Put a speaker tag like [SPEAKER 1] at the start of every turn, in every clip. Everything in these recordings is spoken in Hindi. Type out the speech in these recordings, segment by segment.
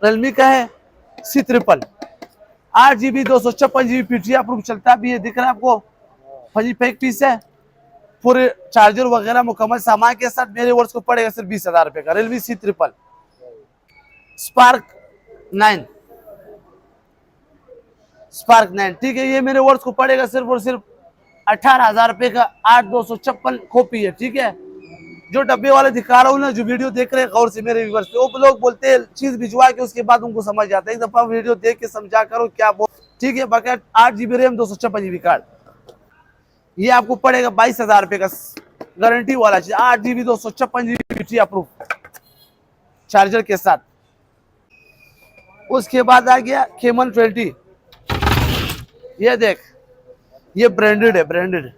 [SPEAKER 1] रियलमी का है C30, 8GB 256GB PTI approve चलता भी है, दिख रहा है आपको। फजी फेक पीस है, पूरे चार्जर वगैरह मुकम्मल सामान के साथ मेरे वर्ष को पड़ेगा सिर्फ 20,000 रुपए का। रियलमी C30 स्पार्क 9, ठीक है। ये मेरे वर्ष को पड़ेगा सिर्फ और सिर्फ 18,000 रुपए का। 8256 कॉपी है, ठीक है। जो डब्बे वाले दिखा रहा हूँ ना, जो वीडियो देख रहे हैं गौर से मेरे व्यूअर्स, वो लोग बोलते हैं चीज भिजवा के उसके बाद उनको समझ आता है। एक दफा वीडियो देख के समझा करो क्या बोल, ठीक है। बाकी 8GB रैम 256GB कार्ड, ये आपको पड़ेगा 22,000 रुपए का, गारंटी वाला चीज। 8GB 256GB अप्रूव चार्जर के साथ। उसके बाद आ गया Camon 20, ये देख, ये ब्रांडेड है, ब्रांडेड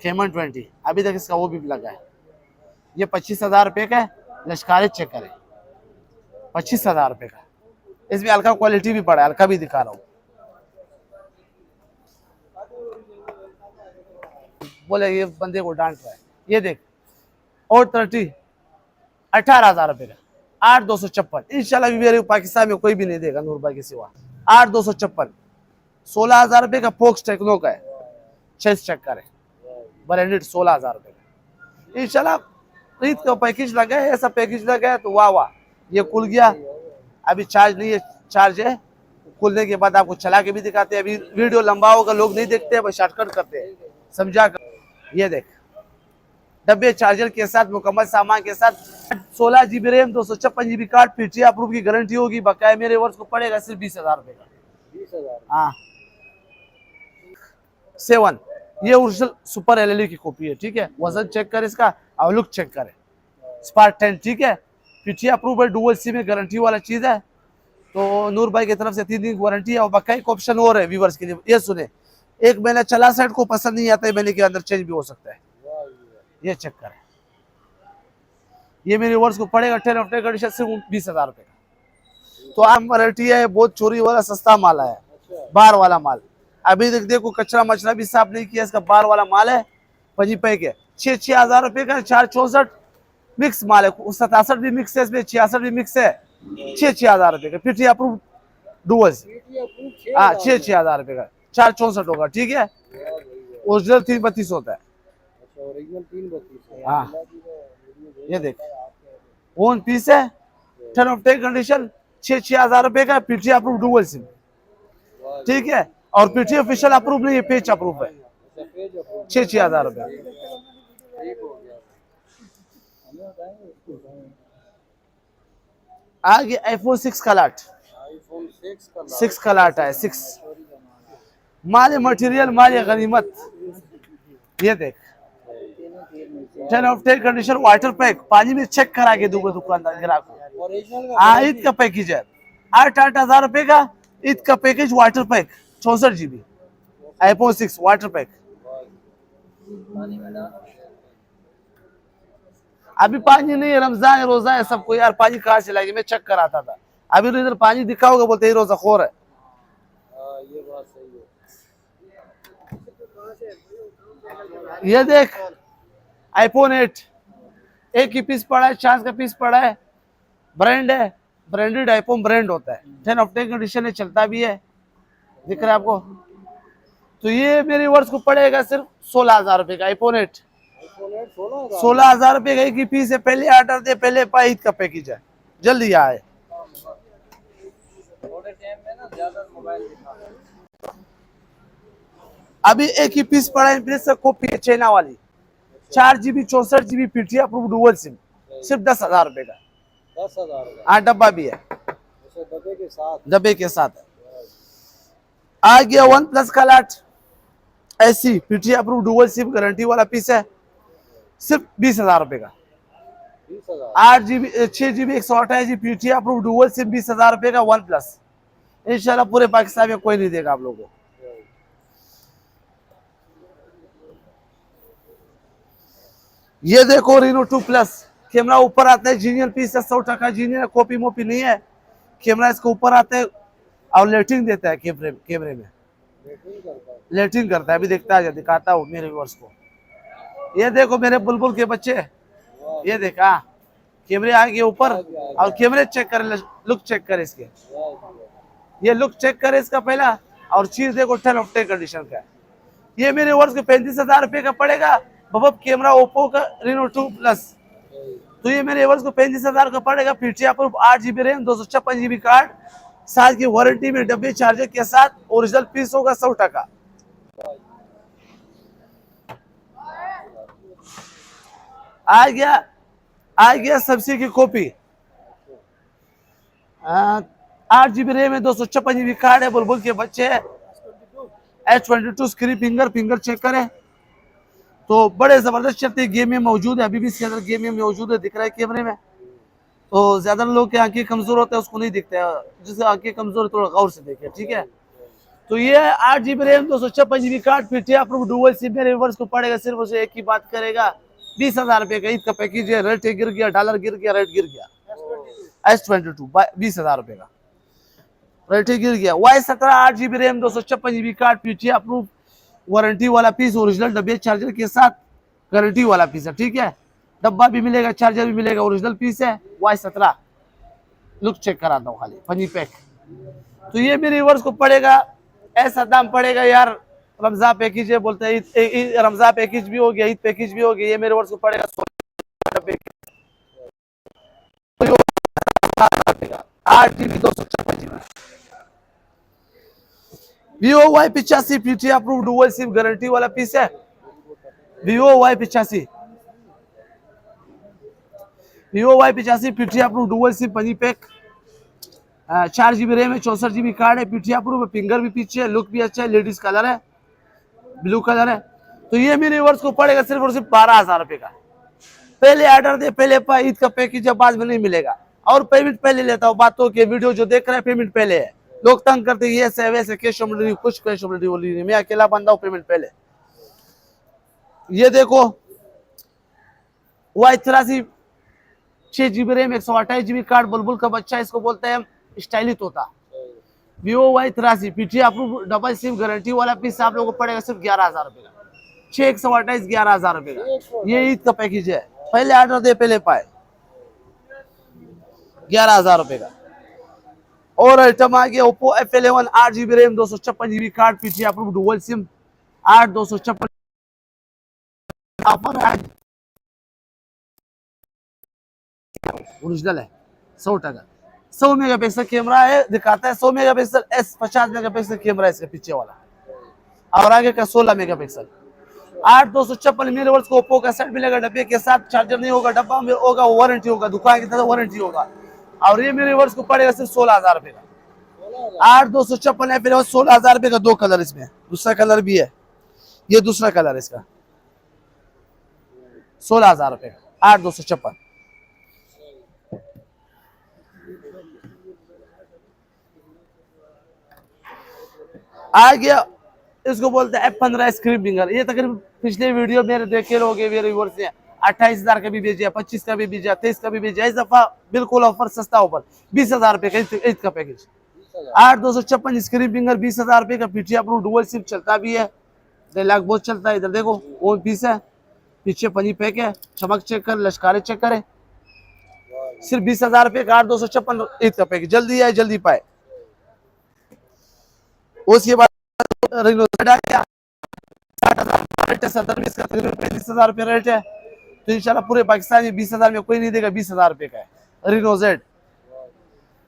[SPEAKER 1] Camon 20। अभी तक इसका वो भी लगा है। ये 25,000 रुपए का है, लश्कारी चेक करें, 25,000 रुपए का। इसमें हल्का क्वालिटी भी पड़ा है, हल्का भी दिखा रहा हूँ। बोले ये बंदे को डांट रहा है, ये देख। और 30, 18,000 रुपए का, 8256। इंशाल्लाह मेरे पाकिस्तान में कोई भी नहीं देगा नूर भाई के सिवा। 8256, 16,000 रुपए का फोक्स टेक्नो का है, चेस चेक करें, ब्रांडेड 16,000 रुपए का। इंशाल्लाह ईद का पैकेज लगा है, ऐसा पैकेज लगा है तो वाह वाह। ये खुल गया, अभी चार्ज नहीं है, चार्ज है। खुलने के बाद आपको चला के भी दिखाते हैं। अभी वीडियो लंबा होगा, लोग नहीं देखते, बस शॉर्टकट करते हैं, समझा कर। ये देख, डब्बे चार्जर के साथ मुकम्मल सामान के साथ, 16GB RAM 256GB card, PTI approve की गारंटी होगी। बकाया मेरे वर्ष को पड़ेगा सिर्फ 20,000 रुपए का।
[SPEAKER 2] 20,000?
[SPEAKER 1] हाँ। 7, ये ओरिजिनल सुपर एलईडी की कॉपी है, ठीक है। वजन चेक कर इसका और लुक चेक करें। स्पार्क 10, ठीक है। पीटीआई अप्रूव है, डुअल सिम में गारंटी वाला चीज है। तो नूर भाई की तरफ से 3 दिन की वारंटी है। और बकाया एक ऑप्शन और है व्यूअर्स के लिए, ये सुने, 1 महीना चला सेट को पसंद नहीं आता है, महीने के अंदर चेंज भी हो सकता है। ये चेक करें, ये मेरे वर्ष को पड़ेगा 10 ऑफ कंडीशन सिर्फ 20,000 रुपए का। तो आम वैरायटी है, बहुत चोरी वाला सस्ता माल है, बार वाला माल। अभी तक देखो कचरा मचरा भी साफ नहीं किया, इसका बार वाला माल है। पजी पैक है, 6,000 रुपए का। 464 मिक्स माल है, 67 भी मिक्स है, इसमें 66 भी मिक्स है। 6,000 रुपए का पीटीआई अप्रूव डुअल, हाँ 6,000 रुपए का। 464 होगा, ठीक है। ओरिजिनल 332 होता है,
[SPEAKER 2] ओरिजिनल 332।
[SPEAKER 1] हाँ। ये देख, ओन पीस है, 10 ऑफ कंडीशन, 6,000 रुपए का। पीटीआई अप्रूव डुअल सिम, ठीक है। और पीटीआई ऑफिशियल अप्रूव नहीं है, पेज अप्रूव है। 6,000 रुपए। आगे iPhone 6 का लाट, 6 का लाट है, 6 माल मटेरियल, माल गनीमत। ये देख, 10 ऑफ 10 कंडीशन, वाटर पैक, पानी में चेक करा के दूंगा दुकानदार ग्राहक को। ईद का पैकेज है, 8,000 रुपए का ईद का package, water pack 64GB iPhone 6 water pack. अभी पानी नहीं है, रमजान है, रोजा है सबको, यार पानी कहाँ से लाएंगे। मैं चेक कराता था, अभी तो इधर पानी दिखा होगा, बोलते ही रोजा खोर है।
[SPEAKER 2] ये बात सही है।
[SPEAKER 1] ये देख, iPhone 8 एक ही पीस पड़ा है, चांस का पीस पड़ा है, ब्रांड है, ब्रांडेड iPhone ब्रांड होता है। 10 ऑफ 10 कंडीशन है, चलता भी है, दिख रहा है आपको। तो ये मेरे वर्ष को पड़ेगा सिर्फ 16,000 रुपए का iPhone 8। 16,000 रुपए का एक ही पीस है। पहले ऑर्डर दे, पहले ईद का पैकेज है, जल्दी आए। अभी एक ही पीस पड़ा है, कॉपी है चाइना वाली, 4GB 64GB PTI approve dual SIM, सिर्फ 10,000 रुपए का।
[SPEAKER 2] 10,000?
[SPEAKER 1] हाँ, डब्बा भी है,
[SPEAKER 2] डब्बे के साथ,
[SPEAKER 1] डब्बे के साथ है। आ गया OnePlus का लाट, ऐसी PTI approve dual sim guarantee वाला पीस है, सिर्फ 20,000 रुपए का।
[SPEAKER 2] 20,000?
[SPEAKER 1] 8GB 6GB 128GB PTI approve dual SIM, 20,000 रुपए का OnePlus। इंशाल्लाह पूरे पाकिस्तान में कोई नहीं देगा आप लोगों को। ये देखो Reno 2 Plus, कैमरा ऊपर आता है, जीनियल पीस है, 100% जीनियल, कॉपी मोपी नहीं है। कैमरा इसके ऊपर आता है और लाइटिंग देता है, कैमरे में लाइटिंग करता है। अभी देखता है, दिखाता हूँ मेरे व्यूअर्स को। ये देखो मेरे बुलबुल के बच्चे, ये देखा कैमरे आगे ऊपर, और कैमरे चेक करे, लुक चेक करे इसके, ये लुक चेक करे इसका पहला, और चीज देखो 10 ऑफ 10 कंडीशन का है। ये मेरे वर्ष को 35,000 रुपए का पड़ेगा। बबब कैमरा ओप्पो का Reno 2 प्लस, तो ये मेरे वर्ष को 35,000 का पड़ेगा। पीछे आपको 8 GB रैम, 256 GB कार्ड, साल की वारंटी में डब्बे चार्जर के साथ, ओरिजिनल पीस होगा 100%। आ गया सबसे की कॉपी, 8 GB रैम है, 256 GB कार्ड है, बुलबुल के बच्चे है, H22 स्क्रीन फिंगर चेक करें तो बड़े जबरदस्त चलते गेम में मौजूद है, अभी भी इसके अंदर गेम में मौजूद है, दिख रहा है कैमरे में। तो ज्यादा लोग के आंखें कमजोर होते हैं उसको नहीं दिखता है, जिससे आंखें कमजोर है थोड़ा गौर से देखे, ठीक है। तो ये 8 GB रैम, 256 GB कार्ड, फिर अप्रूव डुअल सिम में रिवर्स को पड़ेगा सिर्फ उसे एक ही बात करेगा 20,000 रुपए का। ईद का पैकेज है, रेट गिर गया, डॉलर गिर गया, रेट गिर गया, S22 20,000 रुपए का रेट गिर गया। Y17 8 GB RAM, 256 GB card, पीछे अप्रूव वारंटी वाला पीस, ओरिजिनल डब्बे चार्जर के साथ गारंटी वाला पीस है, ठीक है। डब्बा भी मिलेगा, चार्जर भी मिलेगा, ओरिजिनल पीस है। Y17 लुक चेक कराता हूँ खाली फनी पैक। तो ये मेरे व्यूअर्स को पड़ेगा, ऐसा दाम पड़ेगा यार, रमजान पैकेज है बोलते हैं, रमजान पैकेज भी हो गया, ईद पैकेज भी हो गया, ये मेरे व्यूअर्स को पड़ेगा 8 GB 256 GB। Vivo Y85 PT approve dual sim guarantee वाला पीस है। Vivo Y85 PT approve dual SIM funny pack, 4 GB RAM है, 64 GB कार्ड है, पीटी अप्रूव, फिंगर भी पीछे है, लुक भी अच्छा है, लेडीज कलर है, ब्लू कलर है। तो ये मेरे व्यूअर्स को पड़ेगा सिर्फ और सिर्फ 12,000 रुपए का। पहले ऑर्डर दे, पहले पा, ईद का पैकेज है, बाद में नहीं मिलेगा, और पेमेंट पहले लेता हूँ। बातों के वीडियो जो देख रहे हैं पेमेंट पहले है, लोग तंग करते हैं ये से वैसे, कैश ऑन डिलीवरी, कुछ कैश ऑन डिलीवरी नहीं, मैं अकेला बंदा हूँ, पेमेंट पहले। ये देखो Y83 6 GB RAM, 128 GB card, बुलबुल का बच्चा इसको बोलते हैं, स्टाइलिश होता। Vivo Y83 PT approve double SIM guarantee वाला पीस आप लोगों को पड़ेगा सिर्फ 11,000 रुपए का। 6 128 11,000 रुपए का ये ईद का पैकेज है। पहले ऑर्डर दे, पहले पाए, 11,000 रुपए का। और आइटम आ गया Oppo F11 8 GB RAM, 256 GB card, पीछे अप्रूव डुअल सिम, 8 256 ऑफर है, ओरिजिनल है 100%। 100 मेगापिक्सल कैमरा है, दिखाता है 100 मेगापिक्सल, S 50 मेगापिक्सल कैमरा है इसका पीछे वाला, और आगे का 16 मेगापिक्सल। 8 256 मेरे वर्ष को ओप्पो का सेट मिलेगा, डब्बे के साथ, चार्जर नहीं होगा, डब्बा में होगा, वारंटी होगा, दुकान की तरह वारंटी होगा, और ये मेरे वर्ष को पड़ेगा सिर्फ 16,000 रुपए का। 8 256 है, फिर 16,000 रुपए का। दो कलर इसमें, दूसरा कलर भी है, ये दूसरा कलर है इसका, 16,000 रुपए का 8 256। आ गया, इसको बोलते हैं F15 स्क्रीन फिंगर। ये तकरीबन पिछले वीडियो मेरे देखे लोग मेरे व्यूअर्स ने 28,000 का भी भेजा, 25 का भी भेजा, 23 का भी भेजा। इस दफा बिल्कुल ऑफर, सस्ता ऑफर, 20,000 रुपए का ईद का पैकेज। 8 256 स्क्रीन फिंगर, 20,000 रुपए का, पीछे अप्रूव डुअल सिम चलता भी है, लाख बहुत चलता है। इधर देखो वो पीस है, पीछे फनी पैक है, चमक चेक कर, लश्कारे चेक करे, सिर्फ 20,000 रुपए का 8 256 ईद का पैकेज। जल्दी आए जल्दी पाए। उसके बाद Reno Z आ गया, 35,000 रुपए रेट है। तो इंशाल्लाह पूरे पाकिस्तान में 20,000 में कोई नहीं देगा, 20,000 रुपए का है Reno Z।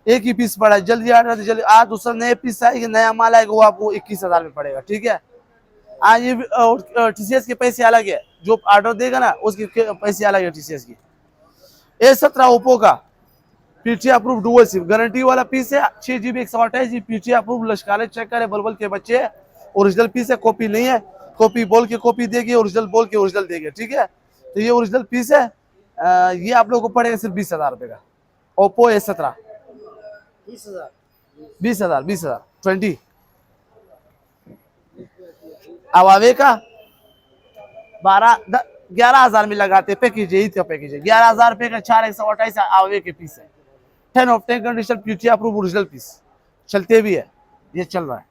[SPEAKER 1] एक ही पीस पड़ा है, जल्दी आ रहा, जल्दी आज दूसरा नया पीस आएगा, नया माल आएगा, वो आपको 21,000 में पड़ेगा, ठीक है। आज ये TCS के पैसे अलग है, जो ऑर्डर देगा ना उसके पैसे अलग है TCS की। A17 ओप्पो का PT approve dual sim guarantee वाला पीस है, 6 GB 128 GB, पीटी अप्रूव, लश्कारे चेक करे, बलबल के बच्चे, ओरिजिनल पीस है, कॉपी नहीं है, कॉपी बोल के कॉपी देगी, ओरिजिनल बोल के ओरिजिनल देगी, ठीक है। तो ये ओरिजिनल पीस है, ये आप लोगों को पड़ेगा सिर्फ 20,000 रुपए का। ओप्पो A17 20,000 20 अवावे का 11,000 में लगाते पैकेज है, ईद का पैकेज है, 11,000 रुपए का। 4 128 अवावे के पीस है, 10 of 10 condition, PT approve, original piece चलते भी है, ये चल रहा है।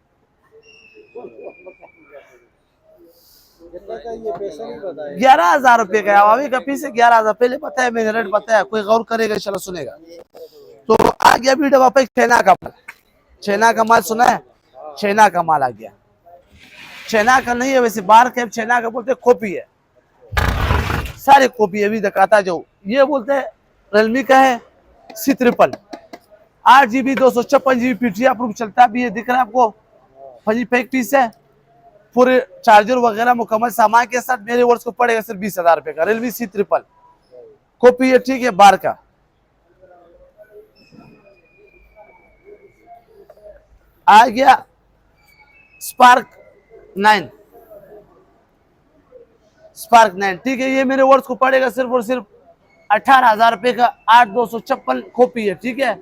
[SPEAKER 2] कितने का ये पैसा नहीं बताया?
[SPEAKER 1] 11,000 रुपए का है। अभी का पीस है 11,000। पहले पता है, मैंने रेट बताया, कोई गौर करेगा चलो सुनेगा। तो आ गया वीडियो वापस चाइना का माल। चाइना का माल सुना है? चाइना का माल आ गया। चाइना का नहीं है वैसे, बाहर के चाइना का बोलते कॉपी है, सारे कॉपी अभी दिखाता जो। ये बोलते हैं रियलमी का है C33 8GB 256GB PT approve चलता भी है, दिख रहा है आपको। फजी पैक पीस है, पूरे चार्जर वगैरह मुकम्मल सामान के साथ मेरे वर्ष को पड़ेगा सिर्फ 20,000 रुपए का। रियलमी C33 कॉपी है, ठीक है, बार का। आ गया स्पार्क 9, स्पार्क 9, ठीक है। ये मेरे वर्ष को पड़ेगा सिर्फ और सिर्फ 18,000 रुपए का। 8256 कॉपी है, ठीक है।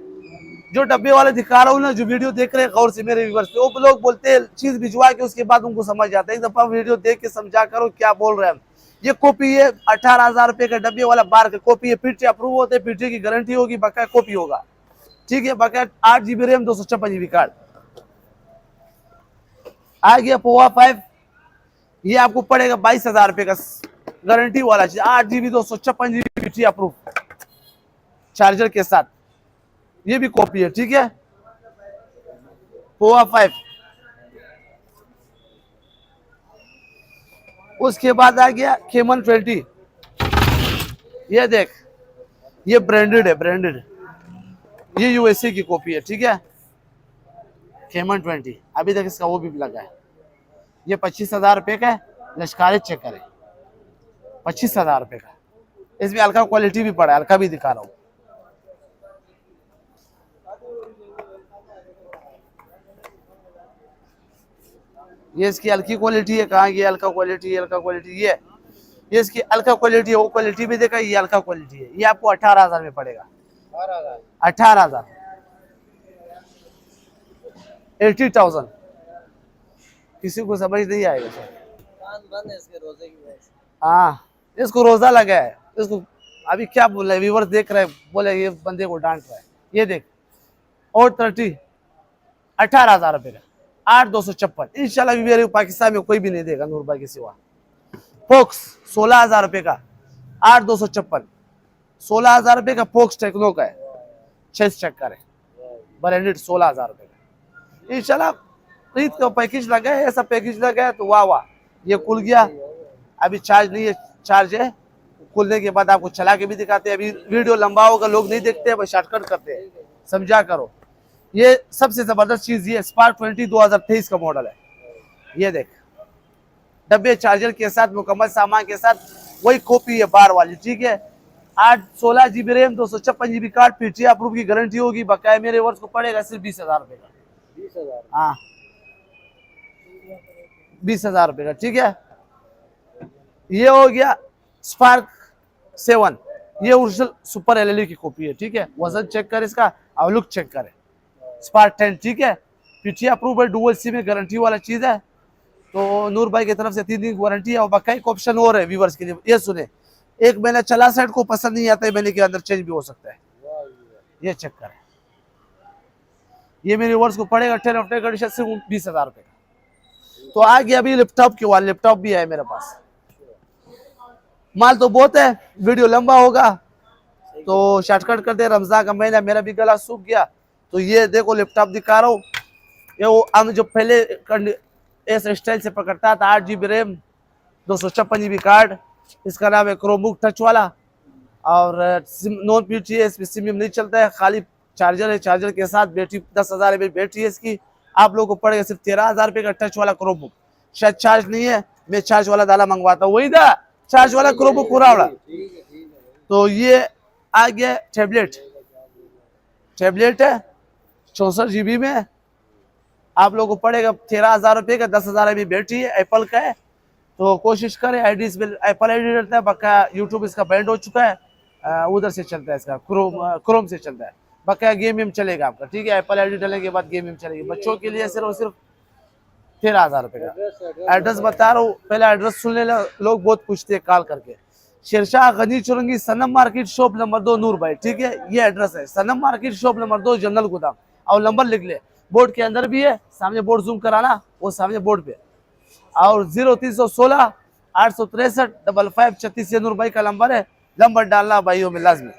[SPEAKER 1] जो डब्बे वाले दिखा रहा हूँ ना, जो वीडियो देख रहे हैं गौर से मेरे व्यूअर्स, वो लोग बोलते हैं चीज भिजवा के उसके बाद उनको समझ आता है। एक दफा वीडियो देख के समझा करो क्या बोल रहे हैं हम। ये कॉपी है 18,000 रुपए का डब्बे वाला बार का कॉपी है। पीटी अप्रूव होते हैं, पीटी की गारंटी होगी, बकाया कॉपी होगा, ठीक है। बकाया 8GB रैम 256GB कार्ड। आ गया पोवा 5, ये आपको पड़ेगा 22,000 रुपए का, गारंटी वाला चीज। 8GB 256GB PT approve charger के साथ, ये भी कॉपी है, ठीक है। पोवा 5। उसके बाद आ गया खेमन 20। ये देख, ये ब्रांडेड है, ब्रांडेड। ये यूएसए की कॉपी है, ठीक है। खेमन 20 अभी तक इसका वो भी लगा है। ये 25,000 रुपए का है, लश्कारी चेक करें, 25,000 रुपए का। इसमें हल्का क्वालिटी भी पड़ा है, हल्का भी दिखा रहा हूँ। ये इसकी हल्की क्वालिटी है, कहाँ ये हल्का क्वालिटी, हल्का क्वालिटी ये इसकी हल्का क्वालिटी है, वो क्वालिटी भी देखा, ये हल्का क्वालिटी है। ये आपको 18,000 में पड़ेगा। 18,000 80,000। किसी को समझ नहीं आएगा सर।
[SPEAKER 2] बंद है इसके रोजे की वजह से।
[SPEAKER 1] हाँ, इसको रोजा लगा है, इसको अभी क्या बोल रहे हैं व्यूअर देख रहे हैं, बोले ये बंदे को डांट रहा है। ये देख, और 30 18,000 रुपए का, 8,256। इंशाल्लाह व्यूअर पाकिस्तान में कोई भी नहीं देगा नूर भाई के सिवा। फोक्स 16,000 रुपए का, 8,256। 16,000 रुपए का फोक्स टेक्नो का है, 6 चक्कर है, ब्रांडेड 16,000 रुपए का। इंशाल्लाह ईद का पैकेज लगा है, ऐसा पैकेज लगा है तो वाह वाह। ये खुल गया, अभी चार्ज नहीं है, चार्ज है। खुलने के बाद आपको चला के भी दिखाते हैं। अभी वीडियो लंबा होगा, लोग नहीं देखते हैं, बस शॉर्टकट करते हैं, समझा करो। ये सबसे जबरदस्त चीज, ये स्पार्क 20 2023 का मॉडल है। ये देख, डब्बे चार्जर के साथ मुकम्मल सामान के साथ, वही कॉपी है बार वाली, ठीक है। 16GB RAM 256GB card, PT approve की गारंटी होगी, बकाया मेरे वर्ष को पड़ेगा सिर्फ 20,000 रुपए का।
[SPEAKER 2] 20,000?
[SPEAKER 1] हाँ, 20,000 रुपए का, ठीक है। ये हो गया स्पार्क 7, ये ओरिजिनल सुपर एलईडी की कॉपी है, ठीक है। वजन चेक कर इसका और लुक चेक करें। स्पार्क 10, ठीक है, पीटी अप्रूव है, डुअल सिम में गारंटी वाला चीज है। तो नूर भाई की तरफ से 3 दिन की वारंटी है, और बकाया ऑप्शन और है व्यूअर्स के लिए। ये सुने, 1 महीना चला सेट को पसंद नहीं आता है, महीने के अंदर चेंज भी हो सकता है। ये चेक करें, ये मेरे वर्ष को पड़ेगा 10 ऑफ कंडीशन से 20,000 रुपए का। तो आ गया अभी लैपटॉप के वाले, लैपटॉप भी है मेरे पास। माल तो बहुत है, वीडियो लंबा होगा तो शॉर्टकट कर दे। रमजान का महीना, मेरा भी गला सूख गया, तो ये देखो लैपटॉप दिखा रहा हूँ। ये वो हम जो पहले इस स्टाइल से पकड़ता था, 8GB रैम 256GB कार्ड। इसका नाम है क्रोमबुक टच वाला, और नॉन पीटी है, इसमें सिम नहीं चलता है, खाली चार्जर है। चार्जर के साथ बैटरी 10,000 mAh बैटरी है इसकी। आप लोगों को पड़ेगा सिर्फ 13,000 रुपए का टच वाला क्रोमबुक। शायद चार्ज नहीं है, मैं चार्ज वाला दाला मंगवाता हूँ, वही था चार्ज वाला क्रोमबुक पूरा वाला। तो ये आ गया टैबलेट, टैबलेट है 64GB में, आप लोगों को पड़ेगा 13,000 रुपए का। 10,000 mAh बैटरी है, एप्पल का है। तो कोशिश करें, आईडी इसमें एप्पल आईडी रहता है, बकाया यूट्यूब इसका बैंड हो चुका है, उधर से चलता है इसका, क्रोम से चलता है, बकाया गेम चलेगा आपका, ठीक है। एप्पल आईडी डालने के बाद गेम चलेगी। बच्चों के लिए सिर्फ और सिर्फ 13,000 रुपए का। एड्रेस बता रहा हूँ, पहले एड्रेस सुनने लोग बहुत पूछते हैं कॉल करके। शेरशाह गनी चुरंगी, सनम मार्केट, शॉप नंबर 2, नूर भाई, ठीक है। ये एड्रेस है, सनम मार्केट, शॉप नंबर 2, जनरल गोदाम। और नंबर लिख ले, बोर्ड के अंदर भी है, सामने बोर्ड जूम कराना, वो सामने बोर्ड पे। और 0316 863 55 36 ये नूर भाई का नंबर है, नंबर डालना भाइयों में लाजमी।